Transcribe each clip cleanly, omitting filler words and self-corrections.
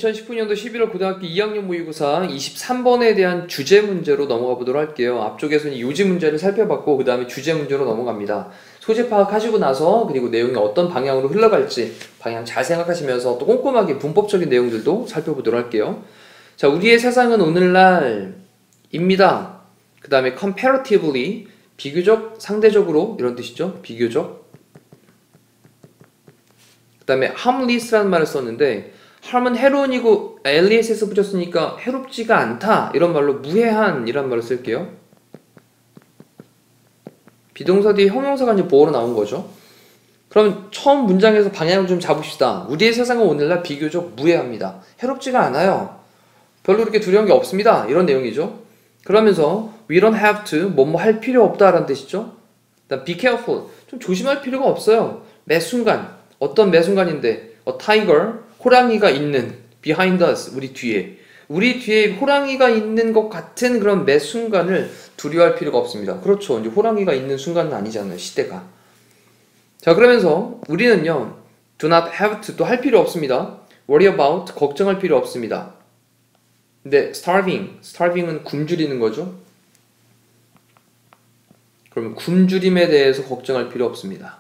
2019년도 11월 고등학교 2학년 모의고사 23번에 대한 주제 문제로 넘어가 보도록 할게요. 앞쪽에서는 요지 문제를 살펴봤고 그 다음에 주제 문제로 넘어갑니다. 소재 파악하시고 나서 그리고 내용이 어떤 방향으로 흘러갈지 방향 잘 생각하시면서 또 꼼꼼하게 문법적인 내용들도 살펴보도록 할게요. 자, 우리의 세상은 오늘날입니다. 그 다음에 comparatively 비교적, 상대적으로 이런 뜻이죠. 비교적. 그 다음에 harmless라는 말을 썼는데 harm은 해로운이고 less에서 붙였으니까 해롭지가 않다 이런 말로 무해한 이란 말을 쓸게요. 비동사 뒤에 형용사가 이제 보어로 나온 거죠. 그럼 처음 문장에서 방향을 좀 잡읍시다. 우리의 세상은 오늘날 비교적 무해합니다. 해롭지가 않아요. 별로 그렇게 두려운 게 없습니다. 이런 내용이죠. 그러면서 we don't have to 뭐뭐 할 필요 없다라는 뜻이죠. 일단 be careful 좀 조심할 필요가 없어요. 매 순간 어떤 매 순간인데 a tiger 호랑이가 있는 behind us 우리 뒤에 호랑이가 있는 것 같은 그런 매 순간을 두려워할 필요가 없습니다. 그렇죠. 이제 호랑이가 있는 순간은 아니잖아요. 시대가. 자, 그러면서 우리는요 do not have to 또 할 필요 없습니다. worry about 걱정할 필요 없습니다. 근데 starving은 굶주리는 거죠. 그러면 굶주림에 대해서 걱정할 필요 없습니다.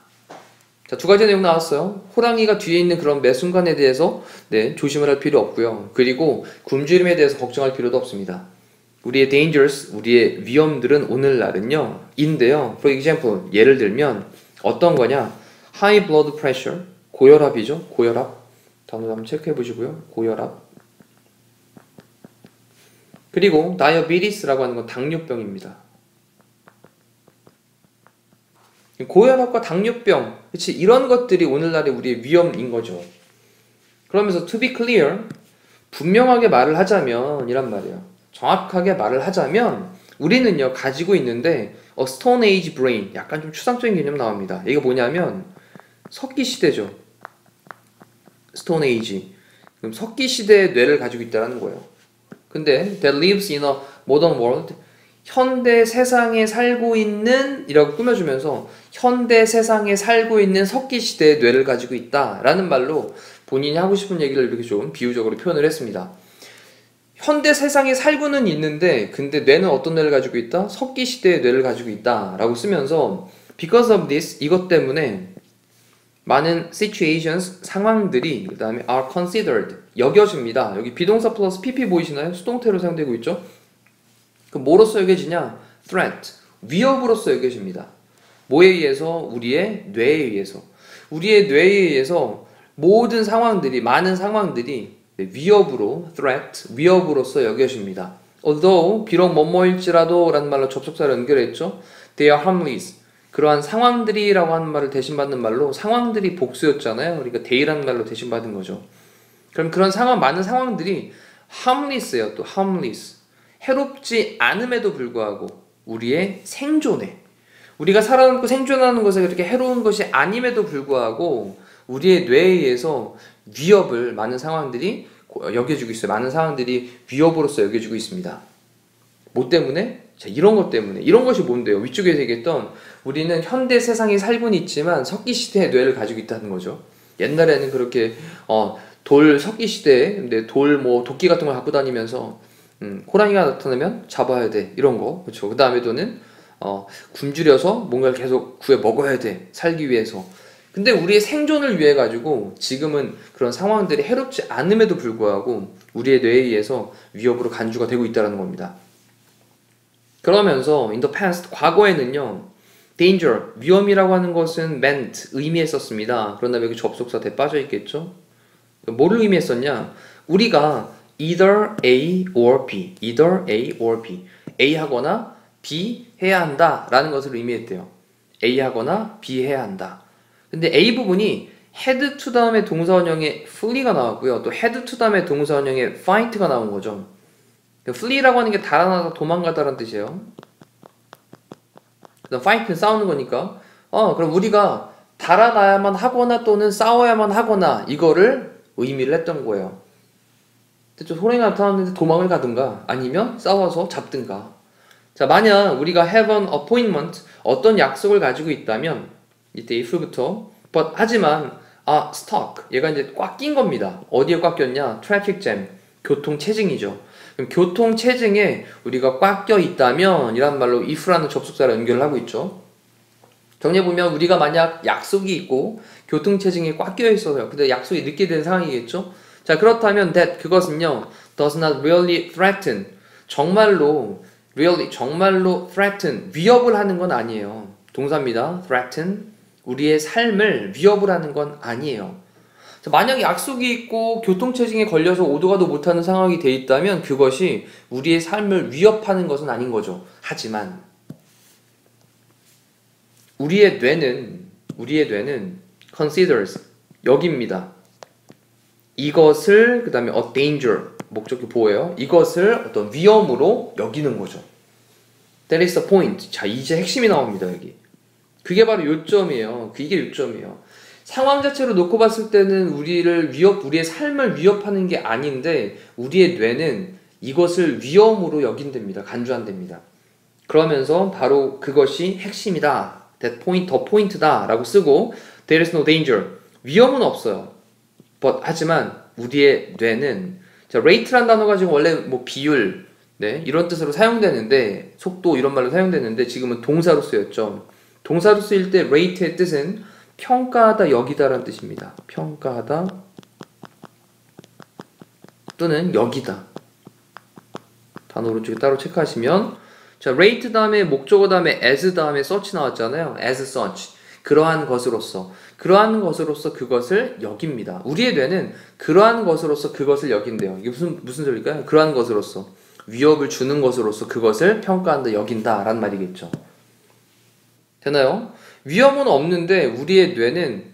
자, 두 가지 내용 나왔어요. 호랑이가 뒤에 있는 그런 매 순간에 대해서 조심을 할 필요 없고요. 그리고 굶주림에 대해서 걱정할 필요도 없습니다. 우리의 dangers, 우리의 위험들은 오늘날은요. 인데요. For example, 예를 들면 어떤 거냐? high blood pressure, 고혈압이죠. 고혈압. 단어 한번 체크해 보시고요. 고혈압. 그리고 diabetes라고 하는 건 당뇨병입니다. 고혈압과 당뇨병, 그치? 이런 것들이 오늘날의 우리의 위험인 거죠. 그러면서 to be clear, 분명하게 말을 하자면 이란 말이에요. 정확하게 말을 하자면 우리는요 가지고 있는데 a stone age brain, 약간 좀 추상적인 개념 나옵니다. 이게 뭐냐면 석기 시대죠. stone age. 그럼 석기 시대의 뇌를 가지고 있다는 거예요. 근데 that lives in a modern world, 현대 세상에 살고 있는 이라고 꾸며주면서 현대 세상에 살고 있는 석기 시대의 뇌를 가지고 있다라는 말로 본인이 하고 싶은 얘기를 이렇게 좀 비유적으로 표현을 했습니다. 현대 세상에 살고는 있는데 근데 뇌는 어떤 뇌를 가지고 있다? 석기 시대의 뇌를 가지고 있다 라고 쓰면서 because of this, 이것 때문에 많은 situations, 상황들이 그 다음에 are considered, 여겨집니다. 여기 비동사 플러스 pp 보이시나요? 수동태로 사용되고 있죠. 그 뭐로서 여겨지냐? threat, 위협으로서 여겨집니다. 뭐에 의해서? 우리의 뇌에 의해서. 우리의 뇌에 의해서 모든 상황들이, 많은 상황들이 위협으로, threat, 위협으로서 여겨집니다. although, 비록 뭐뭐일지라도 라는 말로 접속사를 연결했죠. they are harmless, 그러한 상황들이라고 하는 말을 대신받는 말로 상황들이 복수였잖아요. 그러니까 they라는 말로 대신받은 거죠. 그럼 그런 상황, 많은 상황들이 harmless예요. 또 harmless, 해롭지 않음에도 불구하고 우리의 생존에, 우리가 살아남고 생존하는 것에 그렇게 해로운 것이 아님에도 불구하고 우리의 뇌에 의해서 위협을 많은 상황들이 여겨지고 있어요. 많은 상황들이 위협으로서 여겨지고 있습니다. 뭐 때문에? 자, 이런 것 때문에. 이런 것이 뭔데요? 위쪽에서 얘기했던 우리는 현대 세상에 살고는 있지만 석기 시대의 뇌를 가지고 있다는 거죠. 옛날에는 그렇게 돌 석기 시대에 근데 돌 뭐 도끼 같은 걸 갖고 다니면서 호랑이가 나타나면 잡아야 돼 이런 거. 그렇죠. 그 다음에도는 굶주려서 뭔가를 계속 구해 먹어야 돼, 살기 위해서. 근데 우리의 생존을 위해 가지고 지금은 그런 상황들이 해롭지 않음에도 불구하고 우리의 뇌에 의해서 위협으로 간주가 되고 있다는 겁니다. 그러면서 in the past, 과거에는요 danger, 위험이라고 하는 것은 meant, 의미했었습니다. 그런 다음에 여기 접속사 대 빠져 있겠죠. 뭐를 의미했었냐? 우리가 either A or B, either A or B, A 하거나 B 해야 한다 라는 것을 의미했대요. A 하거나 B 해야 한다. 근데 A 부분이 head to 다음에 동사원형에 flee가 나왔고요. 또 head to 다음에 동사원형에 fight가 나온 거죠. flee라고 하는 게 달아나다, 도망가다라는 뜻이에요. 그다음 fight는 싸우는 거니까 그럼 우리가 달아나야만 하거나 또는 싸워야만 하거나 이거를 의미를 했던 거예요. 호랑이가 나타났는데 도망을 가든가 아니면 싸워서 잡든가. 자, 만약 우리가 have an appointment, 어떤 약속을 가지고 있다면 이때 if부터 but 하지만 stuck. 얘가 이제 꽉 낀 겁니다. 어디에 꽉 꼈냐? traffic jam. 교통 체증이죠. 그럼 교통 체증에 우리가 꽉 껴 있다면 이란 말로 if라는 접속사를 연결을 하고 있죠. 정리해 보면 우리가 만약 약속이 있고 교통 체증에 꽉 끼어 있어서요. 근데 약속이 늦게 된 상황이겠죠. 자, 그렇다면 that 그것은요 does not really threaten. 정말로 threaten 위협을 하는 건 아니에요. 동사입니다. threaten 우리의 삶을 위협을 하는 건 아니에요. 자, 만약 약속이 있고 교통체증에 걸려서 오도 가도 못하는 상황이 돼 있다면 그것이 우리의 삶을 위협하는 것은 아닌 거죠. 하지만 우리의 뇌는 considers 여깁니다. 이것을 그 다음에 a danger 목적이 보호예요. 이것을 어떤 위험으로 여기는 거죠. That is the point. 자, 이제 핵심이 나옵니다. 여기. 그게 바로 요점이에요. 이게 요점이에요. 상황 자체로 놓고 봤을 때는 우리의 삶을 위협하는 게 아닌데 우리의 뇌는 이것을 위험으로 여긴답니다. 간주한답니다. 그러면서 바로 그것이 핵심이다. That point, 더 포인트다 라고 쓰고 There is no danger. 위험은 없어요. 하지만 우리의 뇌는 자, rate란 단어가 지금 원래 뭐 비율 네, 이런 뜻으로 사용되는데 속도 이런 말로 사용되는데 지금은 동사로 쓰였죠. 동사로 쓰일 때 rate의 뜻은 평가하다, 여기다라는 뜻입니다. 평가하다 또는 여기다. 단어 오른쪽에 따로 체크하시면 자, rate 다음에 목적어 다음에 as 다음에 such 나왔잖아요. as such. 그러한 것으로서 그것을 여깁니다. 우리의 뇌는 그러한 것으로서 그것을 여긴대요. 이게 무슨 소리일까요? 그러한 것으로서 위협을 주는 것으로서 그것을 평가한다, 여긴다 라는 말이겠죠. 되나요? 위험은 없는데 우리의 뇌는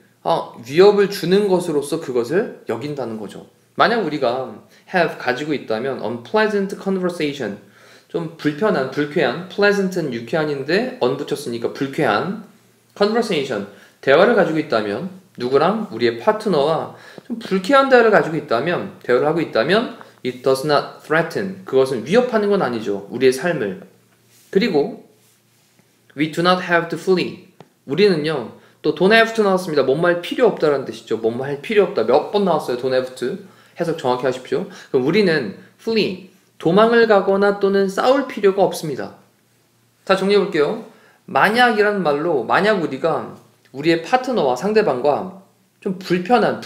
위협을 주는 것으로서 그것을 여긴다는 거죠. 만약 우리가 have 가지고 있다면 unpleasant conversation 좀 불쾌한 pleasant은 유쾌한인데 on 붙였으니까 불쾌한 conversation 대화를 가지고 있다면 누구랑 우리의 파트너와 좀 불쾌한 대화를 가지고 있다면 대화를 하고 있다면 it does not threaten 그것은 위협하는 건 아니죠. 우리의 삶을. 그리고 we do not have to flee 우리는요 또 don't have to 나왔습니다. 뭐뭐 할 필요 없다라는 뜻이죠. 뭐뭐 할 필요 없다. 몇 번 나왔어요. don't have to 해석 정확히 하십시오. 그럼 우리는 flee 도망을 가거나 또는 싸울 필요가 없습니다. 자, 정리해 볼게요. 만약이라는 말로 만약 우리가 우리의 파트너와 상대방과 좀 불쾌한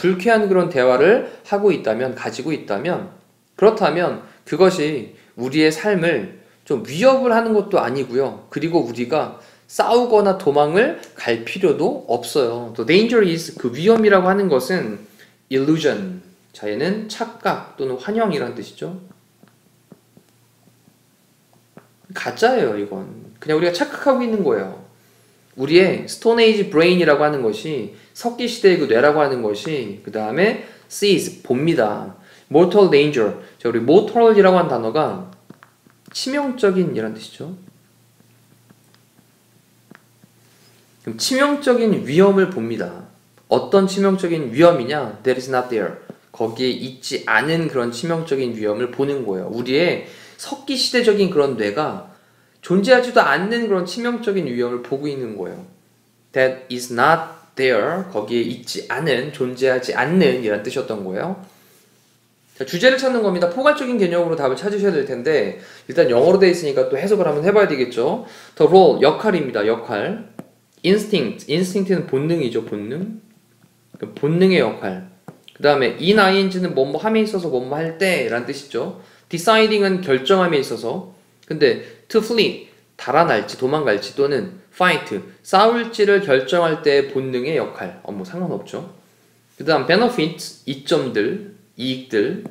그런 대화를 하고 있다면 가지고 있다면 그렇다면 그것이 우리의 삶을 좀 위협을 하는 것도 아니고요. 그리고 우리가 싸우거나 도망을 갈 필요도 없어요. 또 danger is 그 위험이라고 하는 것은 illusion. 자, 얘는 착각 또는 환영이라는 뜻이죠. 가짜예요, 이건. 그냥 우리가 착각하고 있는 거예요. 우리의 스톤에이지 브레인이라고 하는 것이 석기 시대의 그 뇌라고 하는 것이 그 다음에 sees 봅니다. mortal danger. 자, 우리 mortal이라고 하는 단어가 치명적인 이란 뜻이죠. 그럼 치명적인 위험을 봅니다. 어떤 치명적인 위험이냐? That is not there. 거기에 있지 않은 그런 치명적인 위험을 보는 거예요. 우리의 석기 시대적인 그런 뇌가 존재하지도 않는 그런 치명적인 위험을 보고 있는 거예요. That is not there. 거기에 있지 않은, 존재하지 않는 이란 뜻이었던 거예요. 자, 주제를 찾는 겁니다. 포괄적인 개념으로 답을 찾으셔야 될 텐데 일단 영어로 되어 있으니까 또 해석을 한번 해봐야 되겠죠. The role, 역할입니다. 역할. instinct는 본능이죠. 본능의 역할. 그 다음에 ing는 뭐뭐 함에 있어서 뭐뭐 할 때 라는 뜻이죠. deciding은 결정함에 있어서 근데 to flee 달아날지 도망갈지 또는 fight 싸울지를 결정할 때의 본능의 역할 뭐 상관없죠. 그 다음 benefits 이점들 이익들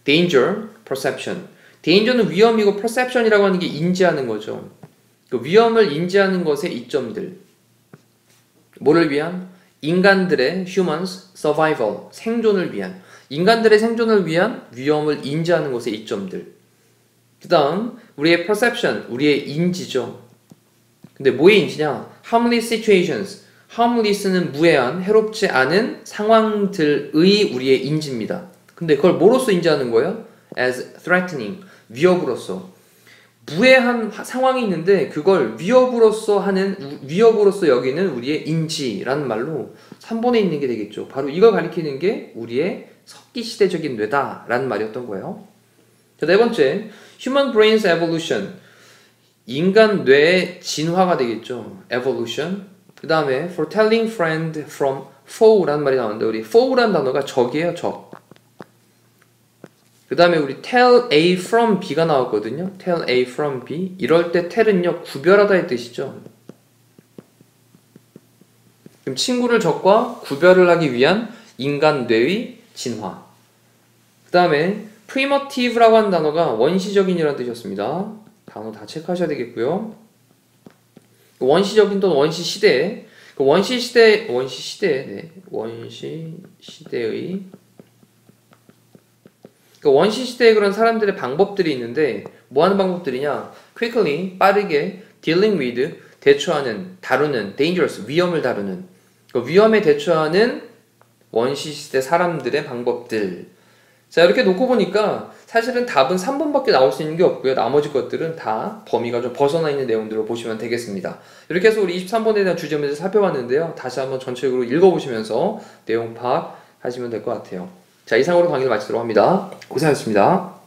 danger perception danger는 위험이고 perception이라고 하는 게 인지하는 거죠. 그 위험을 인지하는 것의 이점들 뭐를 위한? 인간들의 humans survival 생존을 위한 인간들의 생존을 위한 위험을 인지하는 것의 이점들. 그 다음 우리의 perception, 우리의 인지죠. 근데 뭐의 인지냐? harmless situations. harmless는 무해한, 해롭지 않은 상황들의 우리의 인지입니다. 근데 그걸 뭐로서 인지하는 거예요? as threatening, 위협으로서. 무해한 상황이 있는데 그걸 위협으로서 여기는 우리의 인지라는 말로 3번에 있는 게 되겠죠. 바로 이걸 가리키는 게 우리의 석기시대적인 뇌다라는 말이었던 거예요. 자, 네 번째, Human Brain's Evolution. 인간 뇌의 진화가 되겠죠. Evolution. 그 다음에 For telling friend from foe라는 말이 나오는데 우리 foe라는 단어가 적이에요. 적. 그 다음에 우리 tell A from B가 나왔거든요. tell A from B. 이럴 때 tell은요, 구별하다의 뜻이죠. 그럼 친구를 적과 구별을 하기 위한 인간 뇌의 진화. 그 다음에 primitive라고 하는 단어가 원시적인이라는 뜻이었습니다. 단어 다 체크하셔야 되겠고요. 원시적인 또는 원시시대. 원시시대의 원시시대에 그런 사람들의 방법들이 있는데 뭐 하는 방법들이냐? quickly, 빠르게, dealing with, 대처하는, 다루는, dangerous, 위험을 다루는, 위험에 대처하는 원시시대 사람들의 방법들. 자, 이렇게 놓고 보니까 사실은 답은 3번밖에 나올 수 있는 게 없고요. 나머지 것들은 다 범위가 좀 벗어나 있는 내용들을 보시면 되겠습니다. 이렇게 해서 우리 23번에 대한 주제문을 살펴봤는데요. 다시 한번 전체적으로 읽어보시면서 내용 파악하시면 될 것 같아요. 자, 이상으로 강의를 마치도록 합니다. 고생하셨습니다.